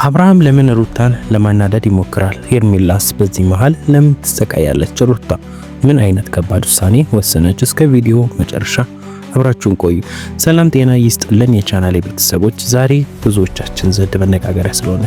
አብርሃም ለምን ሩታን ለማናደድ ይሞክራል? ሄርሜላስ በዚህ መሃል ለምን ትሰቃያለች? ሩታ ምን አይነት ከባድ ውሳኔ ወሰነች? እስከ ቪዲዮ መጨረሻ አብራችሁን ቆዩ። ሰላም ጤና ይስጥልን የቻናሌ ቤተሰቦች፣ ዛሬ ብዙዎቻችን ዘንድ መነጋገሪያ ስለሆነ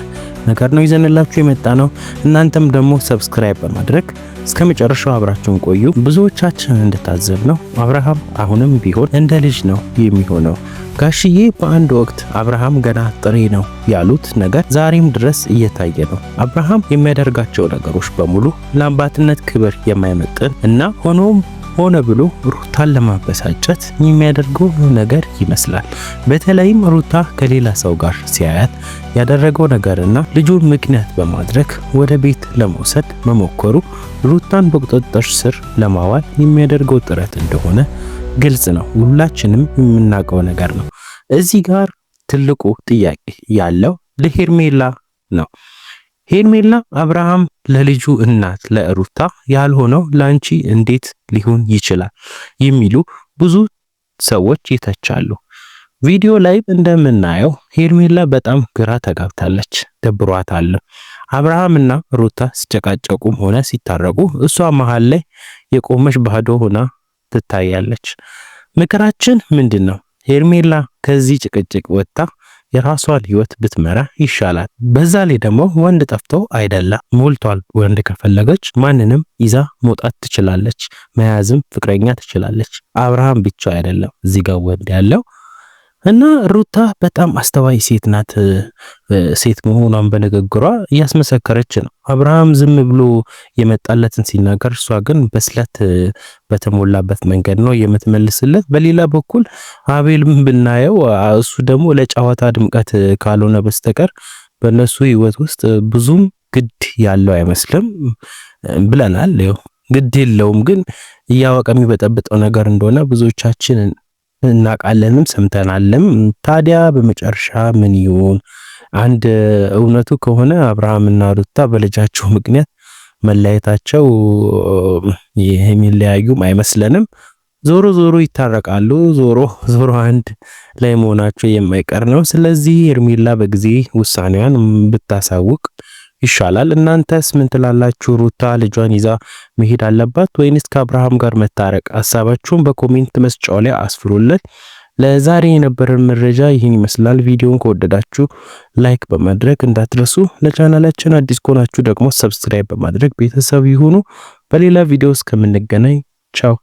ነገር ነው ይዘንላችሁ የመጣ ነው። እናንተም ደግሞ ሰብስክራይብ በማድረግ እስከ መጨረሻው አብራችሁን ቆዩ። ብዙዎቻችን እንደታዘብነው አብርሃም አሁንም ቢሆን እንደ ልጅ ነው የሚሆነው። ጋሽዬ በአንድ ወቅት አብርሃም ገና ጥሬ ነው ያሉት ነገር ዛሬም ድረስ እየታየ ነው። አብርሃም የሚያደርጋቸው ነገሮች በሙሉ ለአባትነት ክብር የማይመጥን እና ሆነ ብሎ ሩታን ለማበሳጨት የሚያደርገው ነገር ይመስላል። በተለይም ሩታ ከሌላ ሰው ጋር ሲያያት ያደረገው ነገርና ልጁን ምክንያት በማድረግ ወደ ቤት ለመውሰድ መሞከሩ ሩታን በቁጥጥር ስር ለማዋል የሚያደርገው ጥረት እንደሆነ ግልጽ ነው። ሁላችንም የምናውቀው ነገር ነው። እዚህ ጋር ትልቁ ጥያቄ ያለው ለሄርሜላ ነው። ሄርሜላ አብርሃም ለልጁ እናት ለሩታ ያልሆነው ላንቺ እንዴት ሊሆን ይችላል የሚሉ ብዙ ሰዎች ይተቻሉ። ቪዲዮ ላይ እንደምናየው ሄርሜላ በጣም ግራ ተጋብታለች፣ ደብሯታል። አብርሃምና ሩታ ሲጨቃጨቁም ሆነ ሲታረቁ እሷ መሃል ላይ የቆመች ባዶ ሆና ትታያለች። ምክራችን ምንድነው? ሄርሜላ ከዚህ ጭቅጭቅ ወጣ የራሷን ህይወት ብትመራ ይሻላል። በዛ ላይ ደግሞ ወንድ ጠፍቶ አይደለም ሞልቷል። ወንድ ከፈለገች ማንንም ይዛ መውጣት ትችላለች፣ መያዝም ፍቅረኛ ትችላለች። አብርሃም ብቻ አይደለም እዚህ ጋር ወንድ ያለው እና ሩታ በጣም አስተዋይ ሴት ናት። ሴት መሆኗን በንግግሯ እያስመሰከረች ነው። አብርሃም ዝም ብሎ የመጣለትን ሲናገር፣ እሷ ግን በስለት በተሞላበት መንገድ ነው የምትመልስለት። በሌላ በኩል አቤልም ብናየው እሱ ደግሞ ለጨዋታ ድምቀት ካልሆነ በስተቀር በነሱ ህይወት ውስጥ ብዙም ግድ ያለው አይመስልም ብለናል። ያው ግድ የለውም ግን እያወቀ የሚበጠብጠው ነገር እንደሆነ ብዙዎቻችን እናቃለንም ሰምተናልም። ታዲያ በመጨረሻ ምን ይሆን? አንድ እውነቱ ከሆነ አብርሃምና ሩታ በልጃቸው ምክንያት መለያየታቸው የሚለያዩም አይመስለንም። ዞሮ ይታረቃሉ። ዞሮ አንድ ላይ መሆናቸው የማይቀር ነው። ስለዚህ ሄርሜላ በጊዜ ውሳኔዋን ብታሳውቅ ይሻላል። እናንተስ ምን ትላላችሁ? ሩታ ልጇን ይዛ መሄድ አለባት ወይንስ ከአብርሃም ጋር መታረቅ? ሐሳባችሁን በኮሜንት መስጫው ላይ አስፍሩልን። ለዛሬ የነበረን መረጃ ይህን ይመስላል። ቪዲዮውን ከወደዳችሁ ላይክ በማድረግ እንዳትረሱ። ለቻናላችን አዲስ ከሆናችሁ ደግሞ ሰብስክራይብ በማድረግ ቤተሰብ ይሁኑ። በሌላ ቪዲዮ እስከምንገናኝ ቻው።